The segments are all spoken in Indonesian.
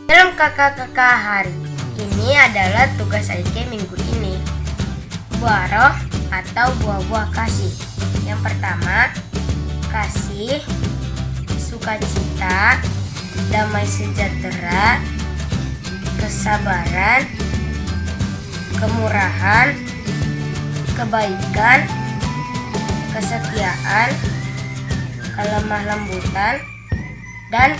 Dalam kakak-kakak hari ini adalah tugas Aike minggu ini. Buah roh atau buah-buah kasih. Yang pertama, kasih, sukacita, damai sejahtera, kesabaran, kemurahan, kebaikan, kesetiaan, kelemah lembutan, dan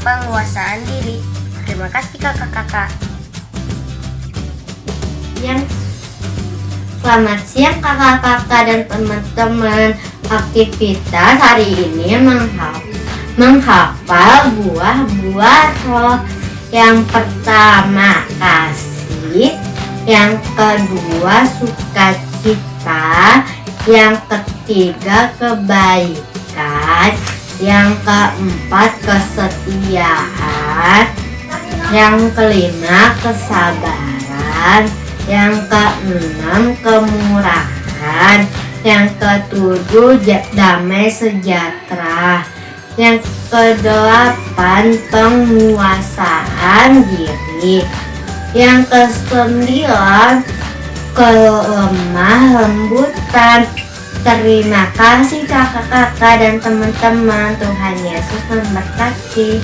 penguasaan diri. Terima kasih kakak-kakak. Selamat siang kakak-kakak dan teman-teman. Aktivitas hari ini menghafal buah-buah roh. Yang pertama kasih, yang kedua sukacita, yang ketiga kebaikan, yang keempat kesetiaan, yang kelima kesabaran, yang keenam kemurahan, yang ketujuh damai sejahtera, yang kedelapan penguasaan diri, yang kesembilan kelemah lembutan. Terima kasih kakak-kakak dan teman-teman. Tuhan Yesus memberkati.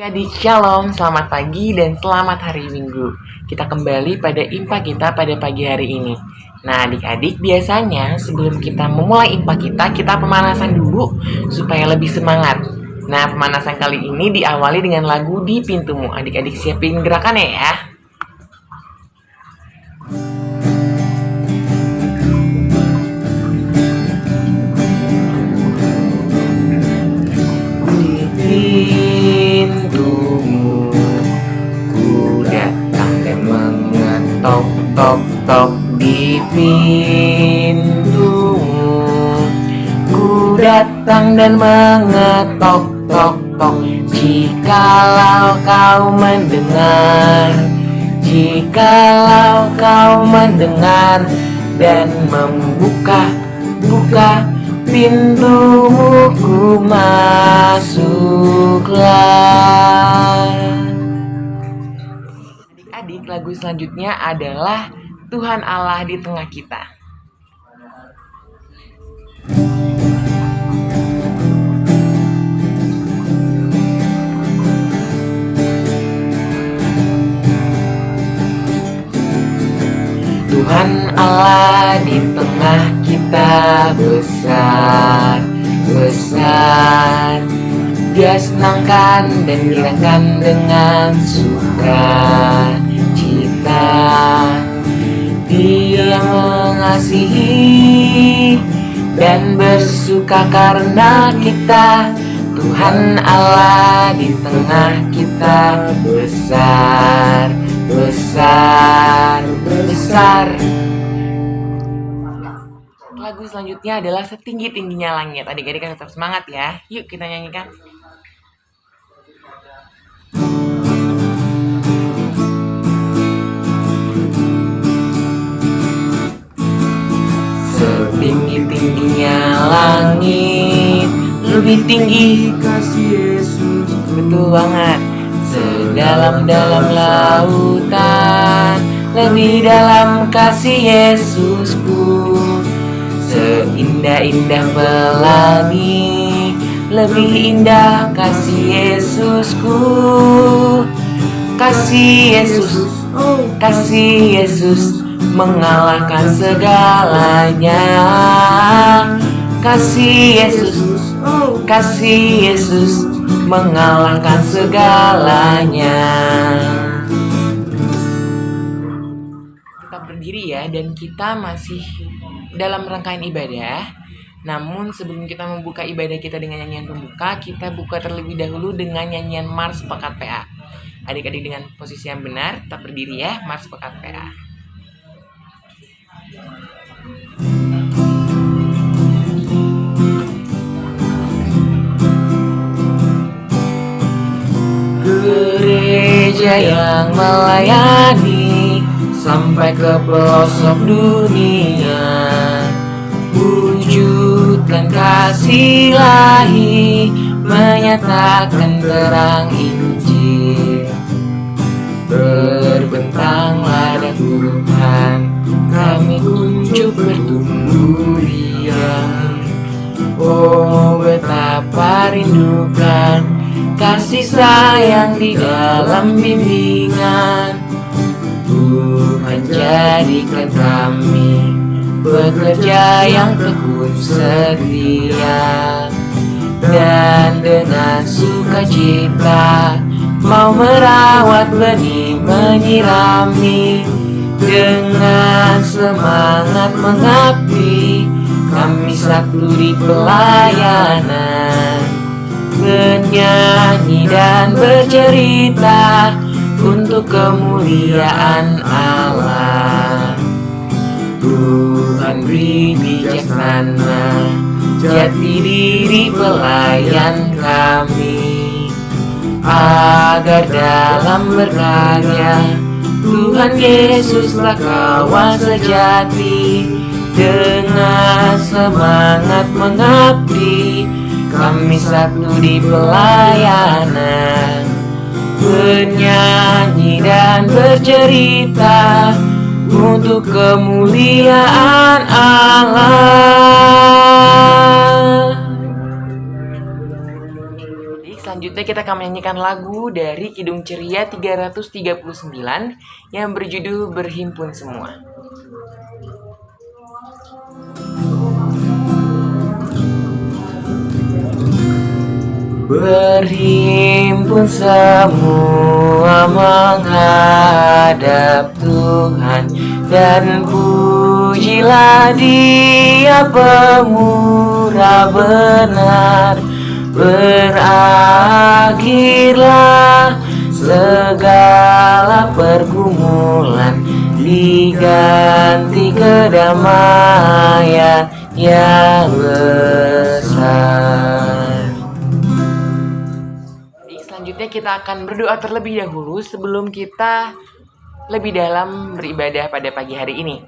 Adik Shalom, selamat pagi dan selamat hari Minggu. Kita kembali pada IMPA kita pada pagi hari ini. Nah adik-adik, biasanya sebelum kita memulai IMPA kita pemanasan dulu supaya lebih semangat. Nah pemanasan kali ini diawali dengan lagu Di Pintumu. Adik-adik siapin gerakannya ya. Pintumu, ku datang dan mengetok tok tok di pintumu. Ku datang dan mengetok tok tok. Jikalau kau mendengar, jikalau kau mendengar dan buka pintumu, ku masuklah. Adik-adik, lagu selanjutnya adalah Tuhan Allah di Tengah Kita. Tuhan Allah di tengah kita besar, besar. Dia senangkan dan girakan dengan sukacita. Dia mengasihi dan bersuka karena kita. Tuhan Allah di tengah kita besar, besar, besar. Lagu selanjutnya adalah Setinggi-tingginya Langit. Adik-adik kan tetap semangat ya. Yuk kita nyanyikan. Setinggi-tingginya langit, lebih tinggi kasih Yesus. Betul banget. Sedalam-dalam lautan, lebih dalam kasih Yesusku. Seindah-indah pelangi, lebih indah kasih Yesusku. Kasih Yesus, kasih Yesus mengalahkan segalanya. Kasih Yesus, kasih Yesus mengalahkan segalanya. Tetap berdiri ya, dan kita masih dalam rangkaian ibadah. Namun sebelum kita membuka ibadah kita dengan nyanyian pembuka, kita buka terlebih dahulu dengan nyanyian Mars Pekat PA. Adik-adik dengan posisi yang benar, tetap berdiri ya, Mars Pekat PA. Gereja yang melayani sampai ke pelosok dunia, wujudkan kasih ilahi, menyatakan terang Injil. Terbentanglah dan Tuhan, kami kunjuk bertumbuh riang. Oh betapa rindukan kasih sayang di dalam bimbingan. Tuhan jadikan kami pekerja yang tekun setia, dan dengan sukacita mau merawat benih menyirami. Dengan semangat mengabdi, kami satu di pelayanan, bernyanyi dan bercerita untuk kemuliaan Allah. Tuhan beri bijaksana, jati diri pelayan kami, agar dalam berkarya Tuhan Yesuslah kawan sejati. Dengan semangat mengabdi, kami satu di pelayanan, bernyanyi dan bercerita untuk kemuliaan Allah. Selanjutnya kita akan menyanyikan lagu dari Kidung Ceria 339 yang berjudul Berhimpun Semua. Berhimpun semua menghadap Tuhan, dan pujilah Dia pemurah benar. Berakhirlah segala pergumulan, diganti kedamaian yang besar. Selanjutnya kita akan berdoa terlebih dahulu sebelum kita lebih dalam beribadah pada pagi hari ini.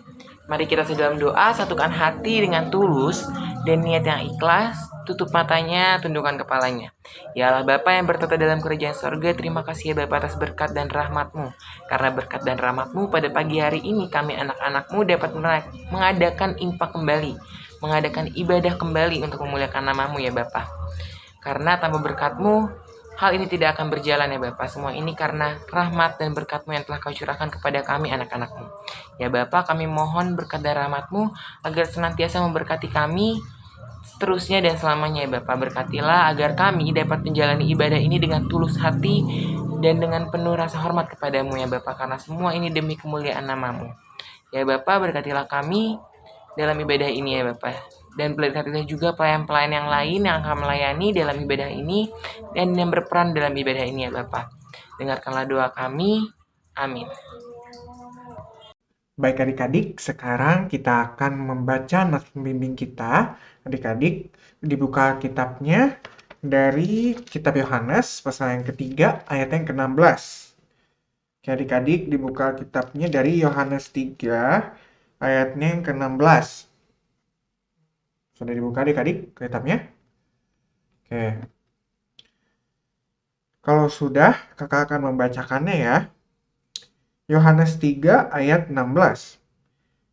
Mari kita dalam doa, satukan hati dengan tulus dan niat yang ikhlas. Tutup matanya, tundukkan kepalanya. Ya Allah Bapa yang bertata dalam kerajaan sorga, terima kasih ya Bapa atas berkat dan rahmat-Mu. Karena berkat dan rahmat-Mu pada pagi hari ini kami anak-anak-Mu dapat mengadakan impak kembali, mengadakan ibadah kembali untuk memuliakan nama-Mu ya Bapa. Karena tanpa berkat-Mu, hal ini tidak akan berjalan ya Bapa. Semua ini karena rahmat dan berkat-Mu yang telah Kau curahkan kepada kami anak-anak-Mu. Ya Bapa, kami mohon berkat dan rahmat-Mu agar senantiasa memberkati kami seterusnya dan selamanya ya Bapa. Berkatilah agar kami dapat menjalani ibadah ini dengan tulus hati dan dengan penuh rasa hormat kepadamu ya Bapa. Karena semua ini demi kemuliaan nama-Mu. Ya Bapa, berkatilah kami dalam ibadah ini ya Bapa. Dan berkatilah juga pelayan-pelayan yang lain yang akan melayani dalam ibadah ini dan yang berperan dalam ibadah ini ya Bapa. Dengarkanlah doa kami. Amin. Baik adik-adik, sekarang kita akan membaca nas pembimbing kita. Adik-adik, dibuka kitabnya dari kitab Yohanes, pasal yang ketiga, ayat yang ke-16. Oke, adik-adik, dibuka kitabnya dari Yohanes 3, ayatnya yang ke-16. Sudah dibuka adik-adik kitabnya? Oke. Kalau sudah, kakak akan membacakannya ya. Yohanes 3 ayat 16.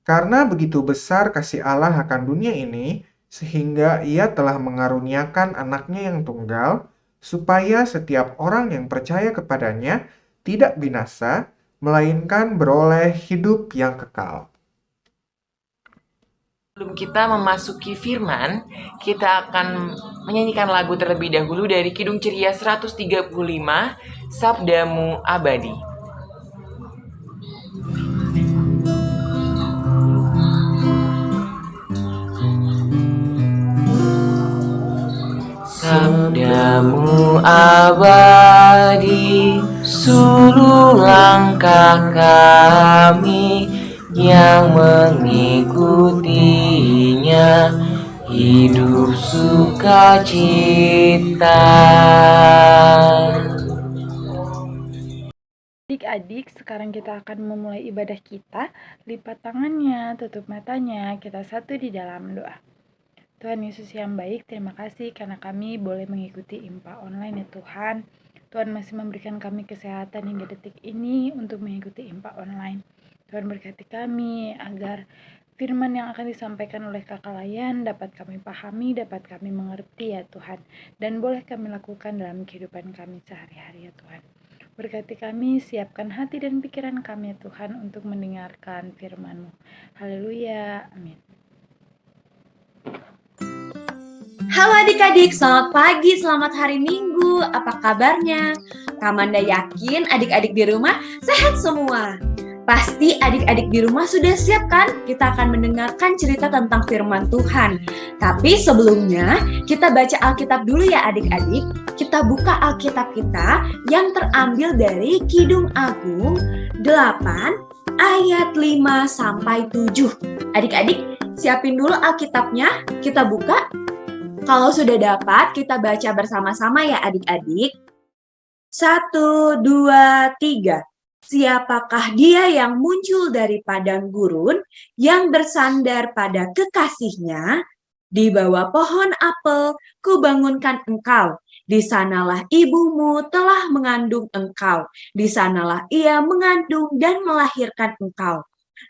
Karena begitu besar kasih Allah akan dunia ini, sehingga Ia telah mengaruniakan anaknya yang tunggal, supaya setiap orang yang percaya kepadanya tidak binasa, melainkan beroleh hidup yang kekal. Sebelum kita memasuki firman, kita akan menyanyikan lagu terlebih dahulu dari Kidung Ceria 135, Sabdamu Abadi. abadi, seluruh langkah kami yang mengikutinya, hidup sukacita. Adik-adik, sekarang kita akan memulai ibadah kita. Lipat tangannya, tutup matanya, kita satu di dalam doa. Tuhan Yesus yang baik, terima kasih karena kami boleh mengikuti IMPA online ya Tuhan. Tuhan masih memberikan kami kesehatan hingga detik ini untuk mengikuti IMPA online. Tuhan berkati kami agar firman yang akan disampaikan oleh Kakak Layan dapat kami pahami, dapat kami mengerti ya Tuhan. Dan boleh kami lakukan dalam kehidupan kami sehari-hari ya Tuhan. Berkati kami, siapkan hati dan pikiran kami ya Tuhan untuk mendengarkan firman-Mu. Haleluya, amin. Halo adik-adik, selamat pagi, selamat hari Minggu. Apa kabarnya? Kamanda yakin adik-adik di rumah sehat semua. Pasti adik-adik di rumah sudah siap kan? Kita akan mendengarkan cerita tentang firman Tuhan. Tapi sebelumnya, kita baca Alkitab dulu ya adik-adik. Kita buka Alkitab kita yang terambil dari Kidung Agung 8 ayat 5 sampai 7. Adik-adik, siapin dulu Alkitabnya, kita buka. Kalau sudah dapat, kita baca bersama-sama ya adik-adik. 1, 2, 3. Siapakah dia yang muncul dari padang gurun, yang bersandar pada kekasihnya? Di bawah pohon apel, kubangunkan engkau. Di sanalah ibumu telah mengandung engkau. Di sanalah ia mengandung dan melahirkan engkau.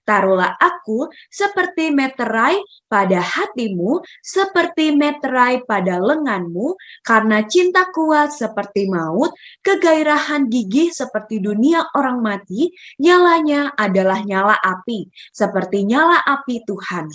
Taruhlah aku seperti meterai pada hatimu, seperti meterai pada lenganmu, karena cinta kuat seperti maut, kegairahan gigih seperti dunia orang mati, nyalanya adalah nyala api, seperti nyala api Tuhan.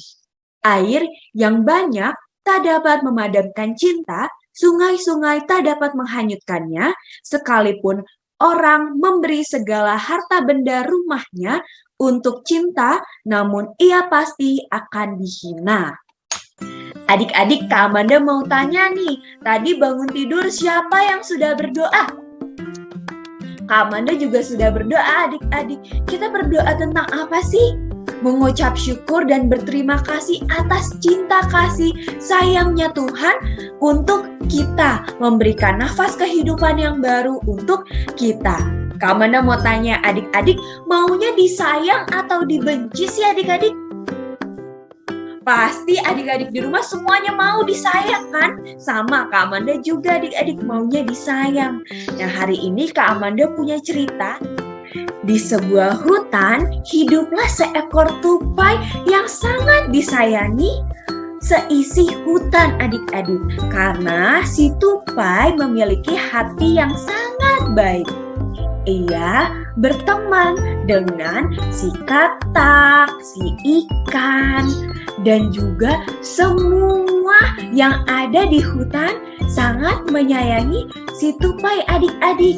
Air yang banyak tak dapat memadamkan cinta, sungai-sungai tak dapat menghanyutkannya, sekalipun orang memberi segala harta benda rumahnya untuk cinta, namun ia pasti akan dihina. Adik-adik, Kak Amanda mau tanya nih, tadi bangun tidur siapa yang sudah berdoa? Kak Amanda juga sudah berdoa, adik-adik. Kita berdoa tentang apa sih? Mengucap syukur dan berterima kasih atas cinta kasih sayangnya Tuhan untuk kita, memberikan nafas kehidupan yang baru untuk kita. Kak Amanda mau tanya, adik-adik maunya disayang atau dibenci sih adik-adik? Pasti adik-adik di rumah semuanya mau disayang kan? Sama Kak Amanda juga adik-adik maunya disayang. Nah hari ini Kak Amanda punya cerita. Di sebuah hutan hiduplah seekor tupai yang sangat disayangi seisi hutan adik-adik. Karena si tupai memiliki hati yang sangat baik. Ia berteman dengan si katak, si ikan, dan juga semua yang ada di hutan sangat menyayangi si tupai adik-adik.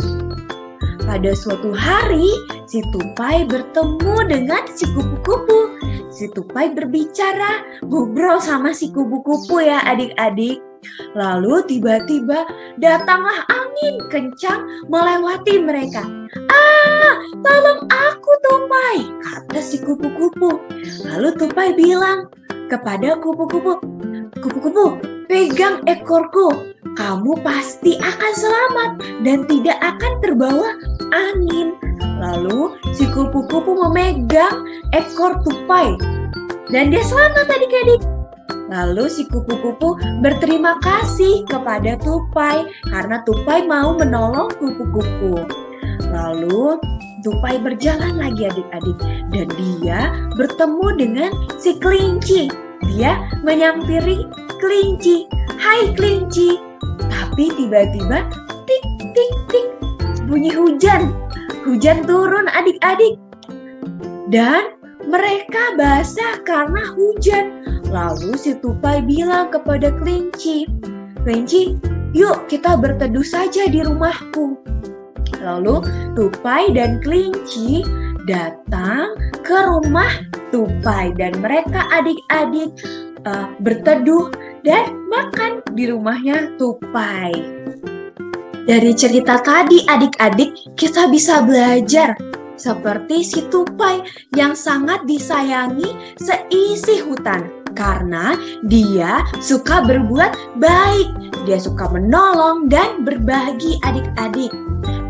Pada suatu hari, si tupai bertemu dengan si kupu-kupu. Si tupai berbicara, ngobrol sama si kupu-kupu ya adik-adik. Lalu tiba-tiba datanglah angin kencang melewati mereka. Tolong aku tupai, kata si kupu-kupu. Lalu tupai bilang kepada kupu-kupu, kupu-kupu, pegang ekorku, kamu pasti akan selamat dan tidak akan terbawa angin. Lalu si kupu-kupu memegang ekor tupai dan dia selamat adik-adik. Lalu si kupu-kupu berterima kasih kepada tupai karena tupai mau menolong kupu-kupu. Lalu tupai berjalan lagi adik-adik dan dia bertemu dengan si kelinci. Dia menyampiri kelinci. Hai kelinci. Tapi tiba-tiba tik tik tik bunyi hujan. Hujan turun adik-adik. Dan mereka basah karena hujan. Lalu si tupai bilang kepada kelinci, kelinci, yuk kita berteduh saja di rumahku. Lalu tupai dan kelinci datang ke rumah tupai dan mereka adik-adik berteduh dan makan di rumahnya tupai. Dari cerita tadi adik-adik kita bisa belajar seperti si tupai yang sangat disayangi seisi hutan karena dia suka berbuat baik, dia suka menolong dan berbagi adik-adik.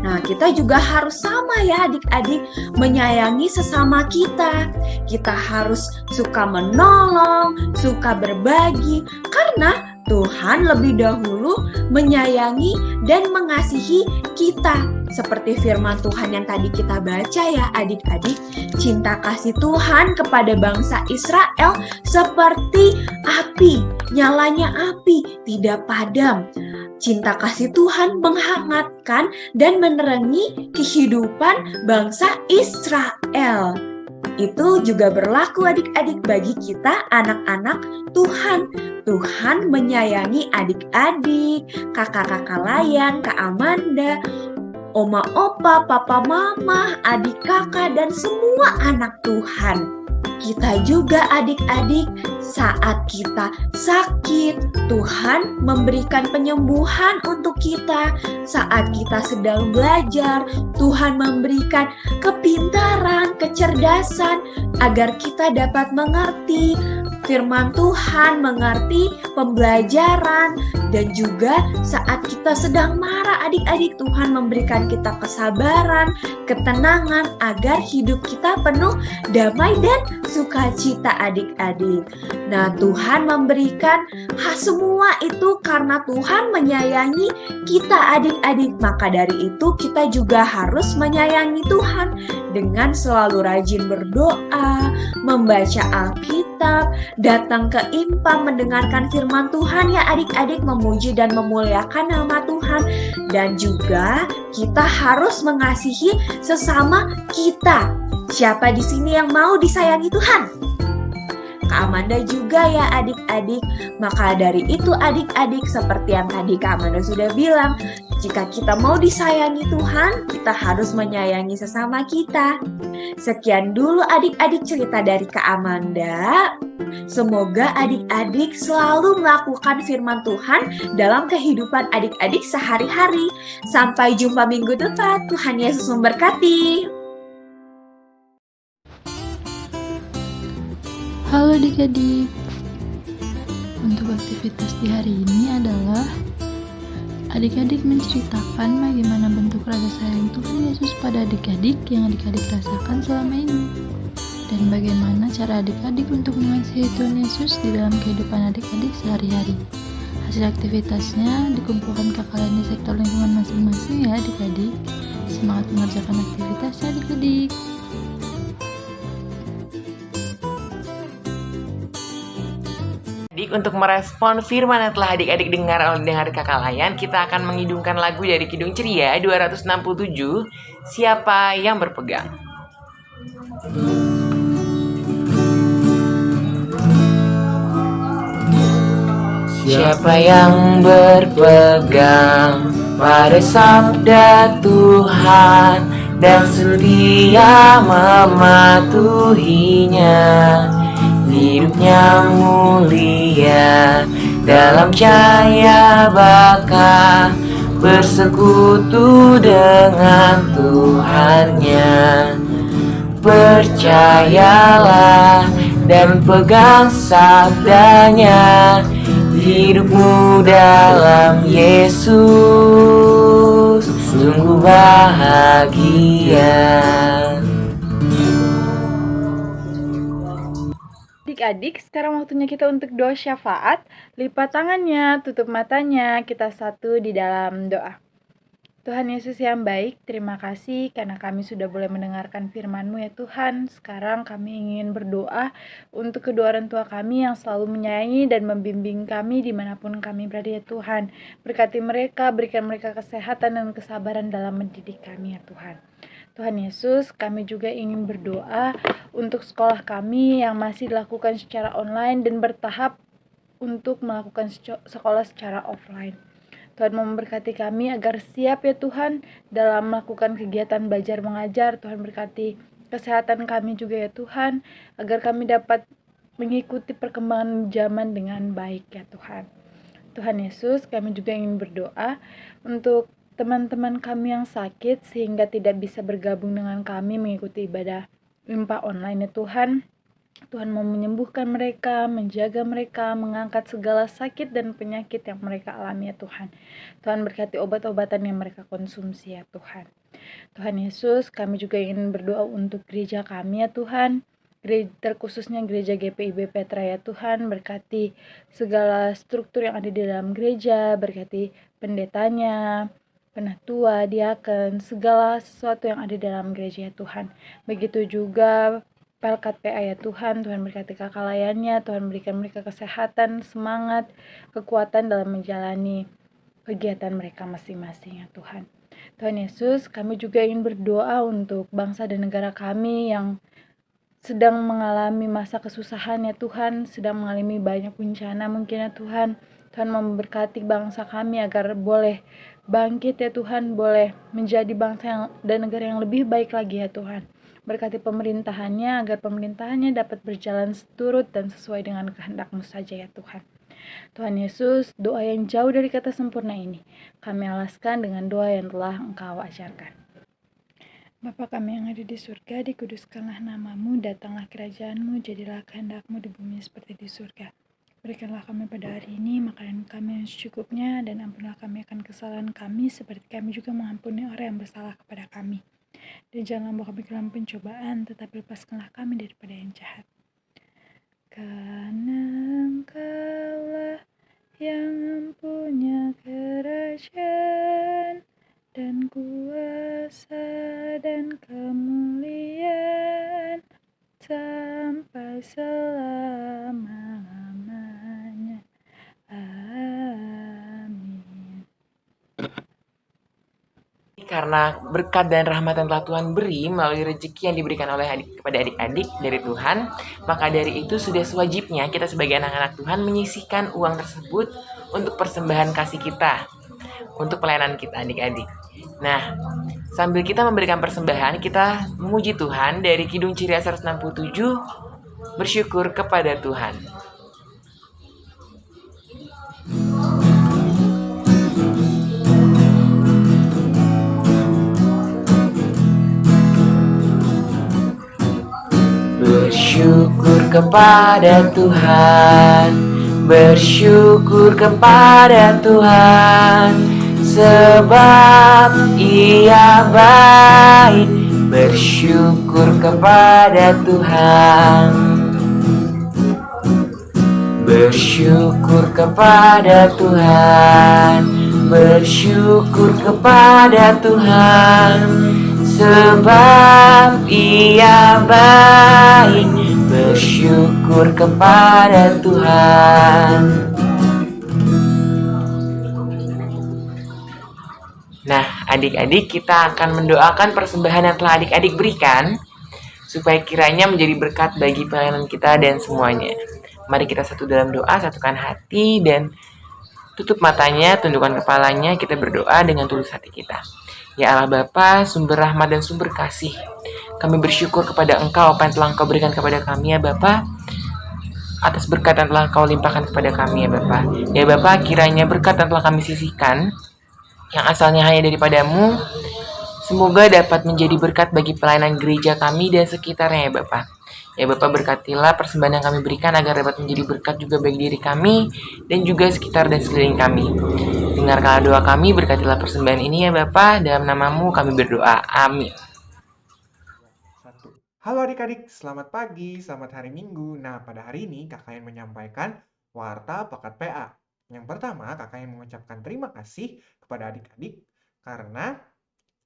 Nah, kita juga harus sama ya adik-adik, menyayangi sesama kita. Kita harus suka menolong, suka berbagi, karena Tuhan lebih dahulu menyayangi dan mengasihi kita. Seperti firman Tuhan yang tadi kita baca ya adik-adik, cinta kasih Tuhan kepada bangsa Israel seperti api, nyalanya api, tidak padam. Cinta kasih Tuhan menghangatkan dan menerangi kehidupan bangsa Israel. Itu juga berlaku adik-adik bagi kita anak-anak Tuhan. Tuhan menyayangi adik-adik, kakak-kakak Layan, Kak Amanda, Oma Opa, Papa Mama, adik kakak, dan semua anak Tuhan. Kita juga adik-adik saat kita sakit, Tuhan memberikan penyembuhan untuk kita. Saat kita sedang belajar, Tuhan memberikan kepintaran, kecerdasan agar kita dapat mengerti firman Tuhan, mengerti pembelajaran, dan juga saat kita sedang marah adik-adik, Tuhan memberikan kita kesabaran, ketenangan agar hidup kita penuh damai dan sukacita adik-adik. Nah, Tuhan memberikan semua itu karena Tuhan menyayangi kita adik-adik. Maka dari itu kita juga harus menyayangi Tuhan dengan selalu rajin berdoa, membaca Alkitab, datang ke IMPA mendengarkan firman Tuhan ya adik-adik, memuji dan memuliakan nama Tuhan. Dan juga kita harus mengasihi sesama kita. Siapa di sini yang mau disayangi Tuhan? Kak Amanda juga ya adik-adik. Maka dari itu adik-adik, seperti yang tadi Kak Amanda sudah bilang, jika kita mau disayangi Tuhan, kita harus menyayangi sesama kita. Sekian dulu adik-adik cerita dari Kak Amanda. Semoga adik-adik selalu melakukan firman Tuhan dalam kehidupan adik-adik sehari-hari. Sampai jumpa minggu depan. Tuhan Yesus memberkati. Halo adik-adik. Untuk aktivitas di hari ini adalah adik-adik menceritakan bagaimana bentuk rasa sayang Tuhan Yesus pada adik-adik yang adik-adik rasakan selama ini, dan bagaimana cara adik-adik untuk mengasihi Tuhan Yesus di dalam kehidupan adik-adik sehari-hari. Hasil aktivitasnya dikumpulkan ke kalian di sektor lingkungan masing-masing ya adik-adik. Semangat mengerjakan aktivitasnya adik-adik. Untuk merespon firman yang telah adik-adik dengar oleh kakak Layan, kita akan mengidungkan lagu dari Kidung Ceria 267, Siapa yang Berpegang. Siapa yang berpegang pada sabda Tuhan dan setia mematuhinya, hidupnya mulia dalam cahaya baka, bersekutu dengan Tuhannya. Percayalah dan pegang sabdanya, hidupmu dalam Yesus sungguh bahagia. Adik-adik, sekarang waktunya kita untuk doa syafaat. Lipat tangannya, tutup matanya, kita satu di dalam doa. Tuhan Yesus yang baik, terima kasih karena kami sudah boleh mendengarkan firman-Mu ya Tuhan. Sekarang kami ingin berdoa untuk kedua orang tua kami yang selalu menyayangi dan membimbing kami dimanapun kami berada ya Tuhan. Berkati mereka, berikan mereka kesehatan dan kesabaran dalam mendidik kami ya Tuhan. Tuhan Yesus, kami juga ingin berdoa untuk sekolah kami yang masih dilakukan secara online dan bertahap untuk melakukan sekolah secara offline. Tuhan memberkati kami agar siap ya Tuhan dalam melakukan kegiatan belajar mengajar. Tuhan berkati kesehatan kami juga ya Tuhan, agar kami dapat mengikuti perkembangan zaman dengan baik ya Tuhan. Tuhan Yesus, kami juga ingin berdoa untuk teman-teman kami yang sakit sehingga tidak bisa bergabung dengan kami mengikuti ibadah IMPA online ya Tuhan. Tuhan mau menyembuhkan mereka, menjaga mereka, mengangkat segala sakit dan penyakit yang mereka alami ya Tuhan. Tuhan berkati obat-obatan yang mereka konsumsi ya Tuhan. Tuhan Yesus, kami juga ingin berdoa untuk gereja kami ya Tuhan. Terkhususnya gereja GPIB Petra ya Tuhan, berkati segala struktur yang ada di dalam gereja, berkati pendetanya, penatua, diaken, segala sesuatu yang ada di dalam gereja ya Tuhan. Begitu juga Pelkat PA ya Tuhan, Tuhan berkati kakak layannya, Tuhan berikan mereka kesehatan, semangat, kekuatan dalam menjalani kegiatan mereka masing-masing ya Tuhan. Tuhan Yesus, kami juga ingin berdoa untuk bangsa dan negara kami yang sedang mengalami masa kesusahan ya Tuhan, sedang mengalami banyak bencana mungkin ya Tuhan. Tuhan memberkati bangsa kami agar boleh bangkit ya Tuhan, boleh menjadi bangsa dan negara yang lebih baik lagi ya Tuhan. Berkati pemerintahannya agar pemerintahannya dapat berjalan seturut dan sesuai dengan kehendak-Mu saja ya Tuhan. Tuhan Yesus, doa yang jauh dari kata sempurna ini kami alaskan dengan doa yang telah Engkau ajarkan. Bapa kami yang ada di surga, dikuduskanlah nama-Mu, datanglah kerajaan-Mu, jadilah kehendak-Mu di bumi seperti di surga. Berikanlah kami pada hari ini makanan kami yang secukupnya, dan ampunilah kami akan kesalahan kami, seperti kami juga mengampuni orang yang bersalah kepada kami. Dan janganlah membawa kami ke dalam pencobaan, tetapi lepaskanlah kami daripada yang jahat. Karena Engkaulah yang mempunyai kerajaan dan kuasa dan kemuliaan sampai selama-lamanya. Amin. Karena berkat dan rahmat yang telah Tuhan beri melalui rezeki yang diberikan oleh kepada adik-adik dari Tuhan, maka dari itu sudah sewajibnya kita sebagai anak-anak Tuhan menyisihkan uang tersebut untuk persembahan kasih kita, untuk pelayanan kita adik-adik. Nah, sambil kita memberikan persembahan, kita memuji Tuhan dari Kidung Ciria 167, bersyukur kepada Tuhan. Bersyukur kepada Tuhan, bersyukur kepada Tuhan, sebab Ia baik. Bersyukur kepada Tuhan, bersyukur kepada Tuhan, bersyukur kepada Tuhan, sebab Ia baik. Bersyukur kepada Tuhan. Nah, adik-adik, kita akan mendoakan persembahan yang telah adik-adik berikan, supaya kiranya menjadi berkat bagi pelayanan kita dan semuanya. Mari kita satu dalam doa, satukan hati, dan tutup matanya, tundukkan kepalanya, kita berdoa dengan tulus hati kita. Ya Allah Bapa, sumber rahmat dan sumber kasih, kami bersyukur kepada Engkau apa yang telah Engkau berikan kepada kami ya Bapa, atas berkat yang telah Engkau limpahkan kepada kami ya Bapa. Ya Bapa, kiranya berkat yang telah kami sisihkan, yang asalnya hanya daripada-Mu, semoga dapat menjadi berkat bagi pelayanan gereja kami dan sekitarnya ya Bapa. Ya Bapak, berkatilah persembahan yang kami berikan agar dapat menjadi berkat juga bagi diri kami dan juga sekitar dan sekeliling kami. Dengarkanlah doa kami, berkatilah persembahan ini ya Bapak, dalam nama-Mu kami berdoa. Amin. Halo adik-adik, selamat pagi, selamat hari Minggu. Nah, pada hari ini KKN menyampaikan Warta Pekat PA. Yang pertama, KKN mengucapkan terima kasih kepada adik-adik karena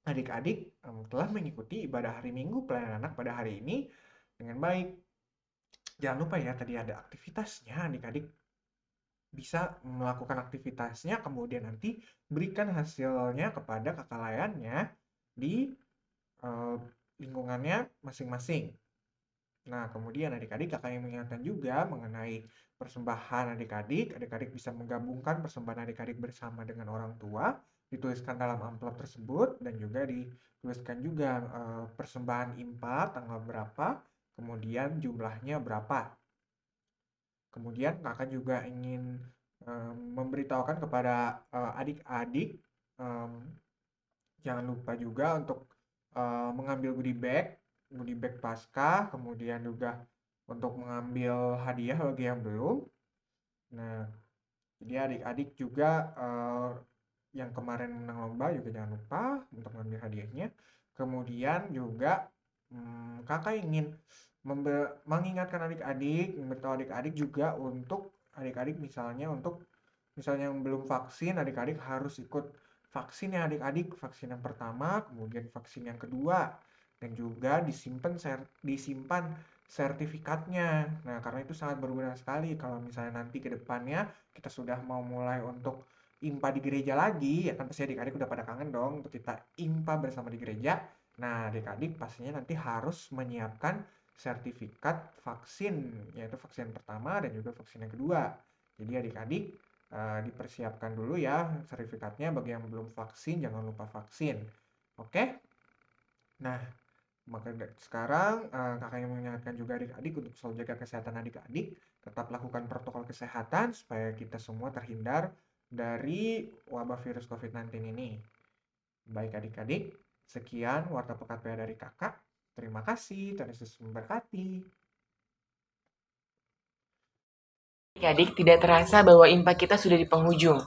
adik-adik telah mengikuti ibadah hari Minggu pelayanan anak pada hari ini dengan baik. Jangan lupa ya, tadi ada aktivitasnya, adik-adik bisa melakukan aktivitasnya, kemudian nanti berikan hasilnya kepada kakak layannya di lingkungannya masing-masing. Nah, kemudian adik-adik kakak yang mengingatkan juga mengenai persembahan adik-adik. Adik-adik bisa menggabungkan persembahan adik-adik bersama dengan orang tua, dituliskan dalam amplop tersebut, dan juga dituliskan juga persembahan IMPA tanggal berapa, kemudian jumlahnya berapa. Kemudian kakak juga ingin memberitahukan kepada adik-adik Jangan lupa juga untuk mengambil goodie bag Paskah, kemudian juga untuk mengambil hadiah bagi yang belum. Nah, jadi adik-adik juga yang kemarin menang lomba juga jangan lupa untuk mengambil hadiahnya. Kemudian juga kakak ingin mengingatkan adik-adik, memberitahu adik-adik juga untuk adik-adik misalnya yang belum vaksin, adik-adik harus ikut vaksin ya adik-adik. Vaksin yang pertama, kemudian vaksin yang kedua, dan juga disimpan sertifikatnya. Nah, karena itu sangat berguna sekali kalau misalnya nanti ke depannya kita sudah mau mulai untuk IMPA di gereja lagi, ya kan pasti adik-adik udah pada kangen dong untuk kita IMPA bersama di gereja. Nah, adik-adik pastinya nanti harus menyiapkan sertifikat vaksin, yaitu vaksin pertama dan juga vaksin yang kedua. Jadi adik-adik dipersiapkan dulu ya sertifikatnya. Bagi yang belum vaksin, jangan lupa vaksin. Oke? Nah, maka sekarang kakak yang mengingatkan juga adik-adik untuk selalu jaga kesehatan adik-adik. Tetap lakukan protokol kesehatan supaya kita semua terhindar dari wabah virus COVID-19 ini. Baik adik-adik, sekian Warta Pekat PA dari kakak. Terima kasih, Tuhan Yesus memberkati. Adik-adik, tidak terasa bahwa IMPA kita sudah di penghujung.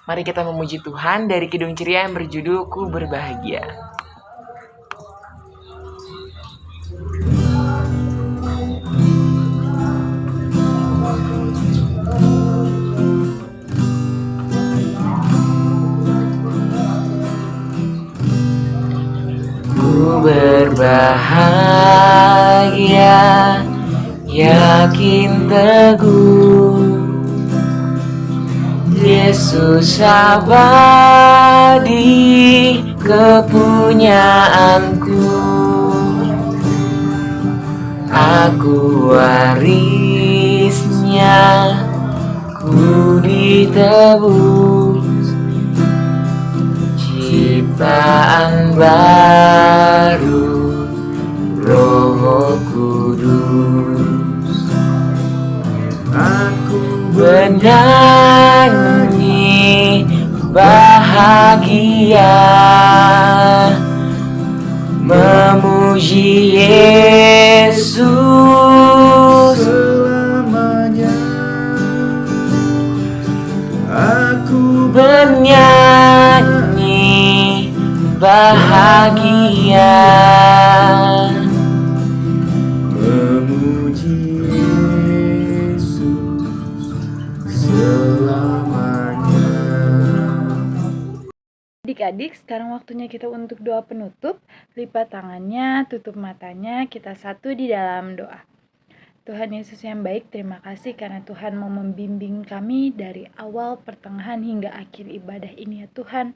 Mari kita memuji Tuhan dari Kidung Ceria yang berjudul Ku Berbahagia. Ku berbahagia, yakin teguh, Yesus abadi kepunyaanku. Aku warisnya, ku ditebus, ciptaan baru, Roh Kudus. Aku bernyanyi bahagia, memuji Yesus selamanya. Aku bernyanyi bahagia, memuji Yesus selamanya. Adik-adik, sekarang waktunya kita untuk doa penutup. Lipat tangannya, tutup matanya, kita satu di dalam doa. Tuhan Yesus yang baik, terima kasih karena Tuhan mau membimbing kami dari awal, pertengahan, hingga akhir ibadah ini ya Tuhan.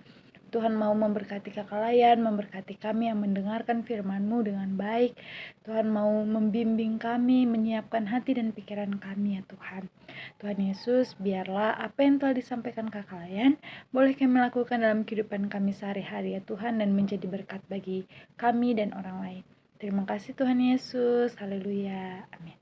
Tuhan mau memberkati kakak Layan, memberkati kami yang mendengarkan firman-Mu dengan baik. Tuhan mau membimbing kami, menyiapkan hati dan pikiran kami ya Tuhan. Tuhan Yesus, biarlah apa yang telah disampaikan kakak Layan boleh kami lakukan dalam kehidupan kami sehari-hari ya Tuhan, dan menjadi berkat bagi kami dan orang lain. Terima kasih Tuhan Yesus, haleluya, amin.